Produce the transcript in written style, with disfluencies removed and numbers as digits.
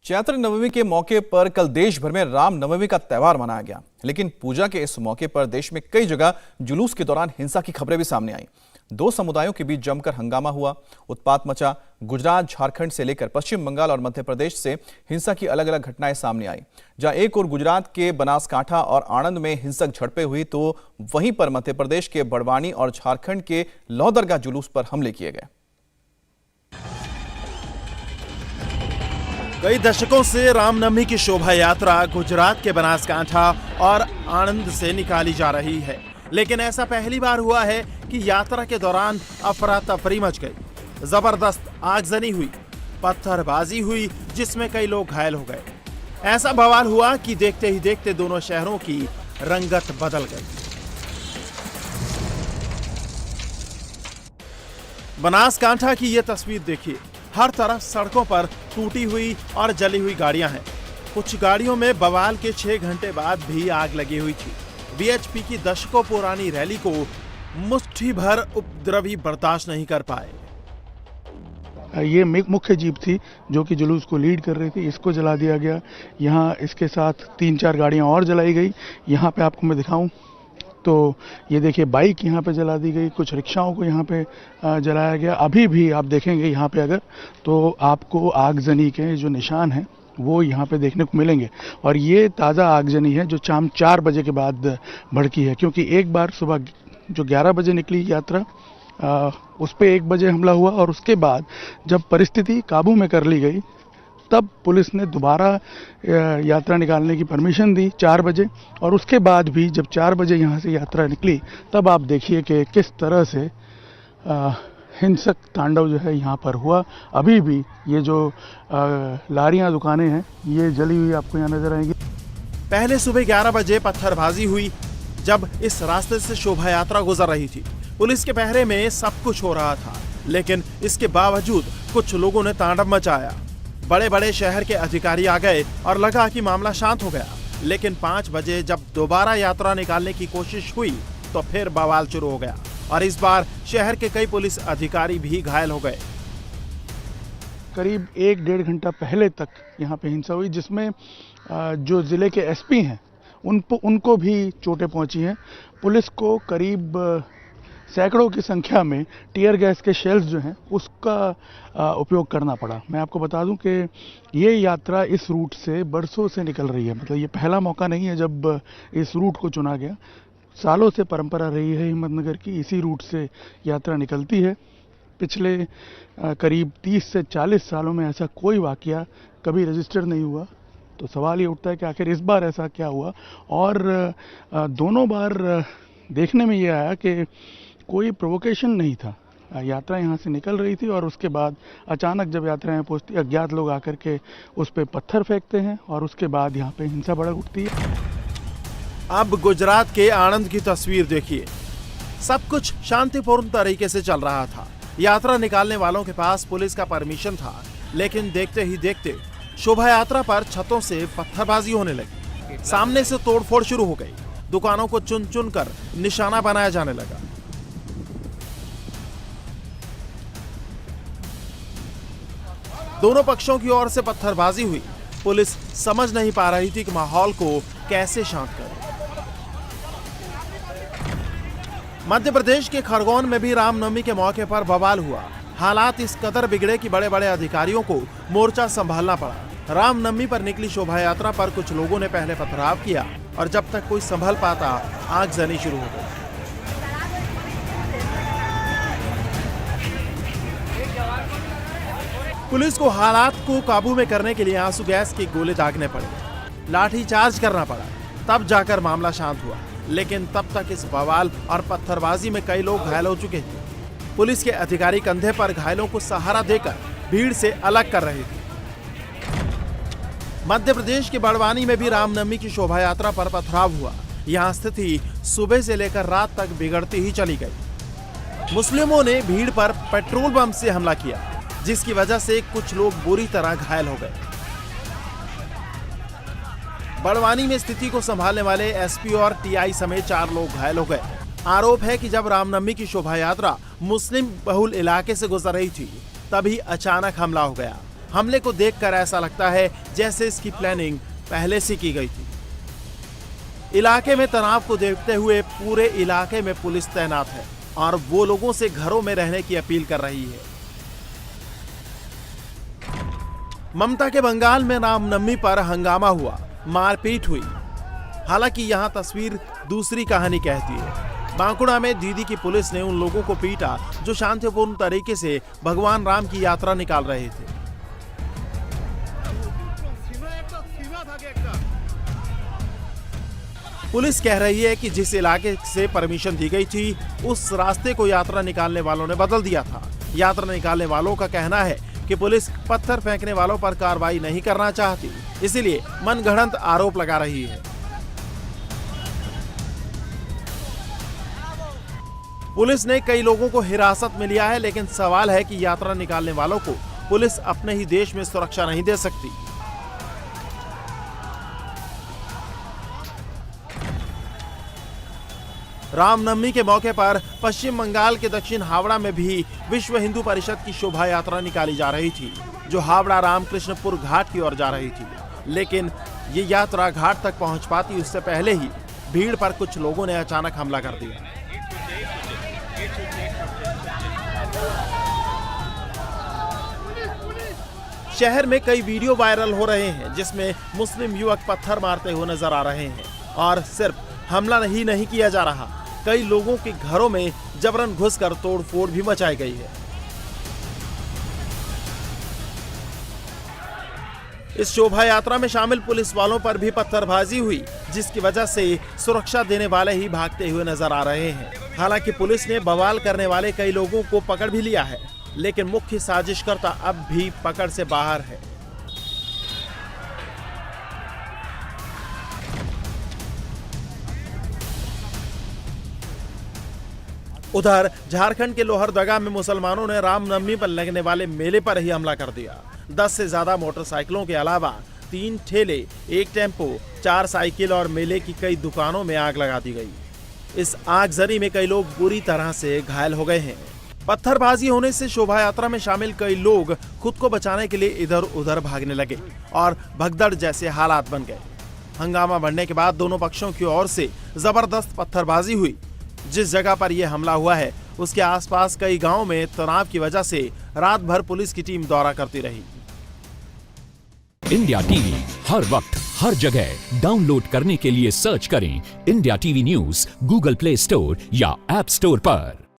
चैत्र नवमी के मौके पर कल देश भर में राम नवमी का त्योहार मनाया गया, लेकिन पूजा के इस मौके पर देश में कई जगह जुलूस के दौरान हिंसा की खबरें भी सामने आई। दो समुदायों के बीच जमकर हंगामा हुआ, उत्पात मचा। गुजरात, झारखंड से लेकर पश्चिम बंगाल और मध्य प्रदेश से हिंसा की अलग अलग घटनाएं सामने आई। जहां एक और गुजरात के बनासकांठा और आणंद में हिंसक झड़पें हुई, तो वहीं पर मध्य प्रदेश के बड़वानी और झारखंड के लोहदरगाह जुलूस पर हमले किए गए। कई दशकों से रामनवमी की शोभा यात्रा गुजरात के बनासकांठा और आणंद से निकाली जा रही है, लेकिन ऐसा पहली बार हुआ है कि यात्रा के दौरान अफरा तफरी मच गई। जबरदस्त आगजनी हुई, पत्थरबाजी हुई, जिसमें कई लोग घायल हो गए। ऐसा बवाल हुआ कि देखते ही देखते दोनों शहरों की रंगत बदल गई। बनासकांठा की ये तस्वीर देखिए, हर तरफ सड़कों पर टूटी हुई और जली हुई गाड़ियां हैं। कुछ गाड़ियों में बवाल के 6 घंटे बाद भी आग लगी हुई थी। बीएचपी की दशकों पुरानी रैली को मुट्ठी भर उपद्रवी बर्दाश्त नहीं कर पाए। ये मुख्य जीप थी जो कि जुलूस को लीड कर रही थी, इसको जला दिया गया। यहाँ इसके साथ 3-4 गाड़ियां और जलाई गई। यहाँ पे आपको मैं दिखाऊं तो ये देखिए, बाइक यहाँ पे जला दी गई, कुछ रिक्शाओं को यहाँ पे जलाया गया। अभी भी आप देखेंगे यहाँ पे अगर, तो आपको आगजनी के जो निशान हैं वो यहाँ पे देखने को मिलेंगे। और ये ताज़ा आगजनी है जो शाम 4 बजे के बाद भड़की है, क्योंकि एक बार सुबह जो 11 बजे निकली यात्रा, उस पर 1 बजे हमला हुआ और उसके बाद जब परिस्थिति काबू में कर ली गई तब पुलिस ने दोबारा यात्रा निकालने की परमिशन दी 4 बजे। और उसके बाद भी जब 4 बजे यहाँ से यात्रा निकली तब आप देखिए कि किस तरह से हिंसक तांडव जो है यहाँ पर हुआ। अभी भी ये जो लारियाँ दुकानें हैं ये जली हुई आपको यहाँ नजर आएंगी। पहले सुबह 11 बजे पत्थरबाजी हुई जब इस रास्ते से शोभा यात्रा गुजर रही थी। पुलिस के पहरे में सब कुछ हो रहा था, लेकिन इसके बावजूद कुछ लोगों ने तांडव मचाया। बड़े बड़े शहर के अधिकारी आ गए और लगा कि मामला शांत हो गया, लेकिन 5 बजे जब दोबारा यात्रा निकालने की कोशिश हुई तो फिर बवाल शुरू हो गया और इस बार शहर के कई पुलिस अधिकारी भी घायल हो गए। करीब 1-1.5 घंटा पहले तक यहाँ पे हिंसा हुई, जिसमें जो जिले के एसपी हैं उनको भी चोटें पहुंची हैं। पुलिस को करीब सैकड़ों की संख्या में टीयर गैस के शेल्स जो हैं उसका उपयोग करना पड़ा। मैं आपको बता दूं कि ये यात्रा इस रूट से बरसों से निकल रही है, मतलब ये पहला मौका नहीं है जब इस रूट को चुना गया। सालों से परंपरा रही है हिम्मतनगर की, इसी रूट से यात्रा निकलती है। पिछले करीब 30 से 40 सालों में ऐसा कोई वाकया कभी रजिस्टर नहीं हुआ। तो सवाल ये उठता है कि आखिर इस बार ऐसा क्या हुआ। और दोनों बार देखने में ये आया कि कोई प्रोवोकेशन नहीं था। यात्रा यहाँ से निकल रही थी और उसके बाद अचानक जब यात्रा यहाँ पहुँचती है, अज्ञात लोग आकर के उस पर पत्थर फेंकते हैं और उसके बाद यहाँ पे हिंसा भड़क उठती है। अब गुजरात के आणंद की तस्वीर देखिए, सब कुछ शांतिपूर्ण तरीके से चल रहा था। यात्रा निकालने वालों के पास पुलिस का परमिशन था, लेकिन देखते ही देखते शोभा यात्रा पर छतों से पत्थरबाजी होने लगी। सामने से तोड़फोड़ शुरू हो गई, दुकानों को चुन चुन कर निशाना बनाया जाने लगा। दोनों पक्षों की ओर से पत्थरबाजी हुई। पुलिस समझ नहीं पा रही थी कि माहौल को कैसे शांत करे। मध्य प्रदेश के खरगोन में भी रामनवमी के मौके पर बवाल हुआ। हालात इस कदर बिगड़े कि बड़े बड़े अधिकारियों को मोर्चा संभालना पड़ा। रामनवमी पर निकली शोभा यात्रा पर कुछ लोगों ने पहले पथराव किया और जब तक कोई संभल पाता आगजनी शुरू हो गई। पुलिस को हालात को काबू में करने के लिए आंसू गैस के गोले दागने पड़े, लाठीचार्ज करना पड़ा, तब जाकर मामला शांत हुआ। लेकिन तब तक इस बवाल और पत्थरबाजी में कई लोग घायल हो चुके थे। पुलिस के अधिकारी कंधे पर घायलों को सहारा देकर भीड़ से अलग कर रहे थे। मध्य प्रदेश के बड़वानी में भी रामनवमी की शोभा यात्रा पर पथराव हुआ। यहाँ स्थिति सुबह से लेकर रात तक बिगड़ती ही चली गई। मुस्लिमों ने भीड़ पर पेट्रोल बम से हमला किया, जिसकी वजह से कुछ लोग बुरी तरह घायल हो गए। बड़वानी में स्थिति को संभालने वाले एसपी और टीआई समेत 4 लोग घायल हो गए। आरोप है कि जब रामनवमी की शोभा यात्रा मुस्लिम बहुल इलाके से गुजर रही थी, तभी अचानक हमला हो गया। हमले को देखकर ऐसा लगता है जैसे इसकी प्लानिंग पहले से की गई थी। इलाके में तनाव को देखते हुए पूरे इलाके में पुलिस तैनात है और वो लोगों से घरों में रहने की अपील कर रही है। ममता के बंगाल में रामनवमी पर हंगामा हुआ, मारपीट हुई। हालांकि यहां तस्वीर दूसरी कहानी कहती है। बांकुड़ा में दीदी की पुलिस ने उन लोगों को पीटा जो शांतिपूर्ण तरीके से भगवान राम की यात्रा निकाल रहे थे। पुलिस कह रही है कि जिस इलाके से परमिशन दी गई थी उस रास्ते को यात्रा निकालने वालों ने बदल दिया था। यात्रा निकालने वालों का कहना है कि पुलिस पत्थर फेंकने वालों पर कार्रवाई नहीं करना चाहती, इसलिए मनगढ़ंत आरोप लगा रही है। पुलिस ने कई लोगों को हिरासत में लिया है, लेकिन सवाल है कि यात्रा निकालने वालों को पुलिस अपने ही देश में सुरक्षा नहीं दे सकती। रामनवमी के मौके पर पश्चिम बंगाल के दक्षिण हावड़ा में भी विश्व हिंदू परिषद की शोभा यात्रा निकाली जा रही थी, जो हावड़ा रामकृष्णपुर घाट की ओर जा रही थी। लेकिन ये यात्रा घाट तक पहुंच पाती उससे पहले ही भीड़ पर कुछ लोगों ने अचानक हमला कर दिया। शहर में कई वीडियो वायरल हो रहे हैं जिसमें मुस्लिम युवक पत्थर मारते हुए नजर आ रहे हैं और सिर्फ हमला ही नहीं किया जा रहा, कई लोगों के घरों में जबरन घुसकर तोड़फोड़ भी मचाई गई है। इस शोभा यात्रा में शामिल पुलिस वालों पर भी पत्थरबाजी हुई, जिसकी वजह से सुरक्षा देने वाले ही भागते हुए नजर आ रहे हैं। हालांकि पुलिस ने बवाल करने वाले कई लोगों को पकड़ भी लिया है, लेकिन मुख्य साजिशकर्ता अब भी पकड़ से बाहर है। उधर झारखंड के लोहरदगा में मुसलमानों ने रामनवमी पर लगने वाले मेले पर ही हमला कर दिया। 10 से ज्यादा मोटरसाइकिलों के अलावा 3 ठेले, 1 टेम्पो, 4 साइकिल और मेले की कई दुकानों में आग लगा दी गई। इस आगजनी में कई लोग बुरी तरह से घायल हो गए हैं। पत्थरबाजी होने से शोभा यात्रा में शामिल कई लोग खुद को बचाने के लिए इधर उधर भागने लगे और भगदड़ जैसे हालात बन गए। हंगामा बढ़ने के बाद दोनों पक्षों की ओर से जबरदस्त पत्थरबाजी हुई। जिस जगह पर यह हमला हुआ है उसके आसपास कई गांवों में तनाव की वजह से रात भर पुलिस की टीम दौरा करती रही। इंडिया टीवी हर वक्त हर जगह डाउनलोड करने के लिए सर्च करें India TV news Google play store या ऐप स्टोर पर।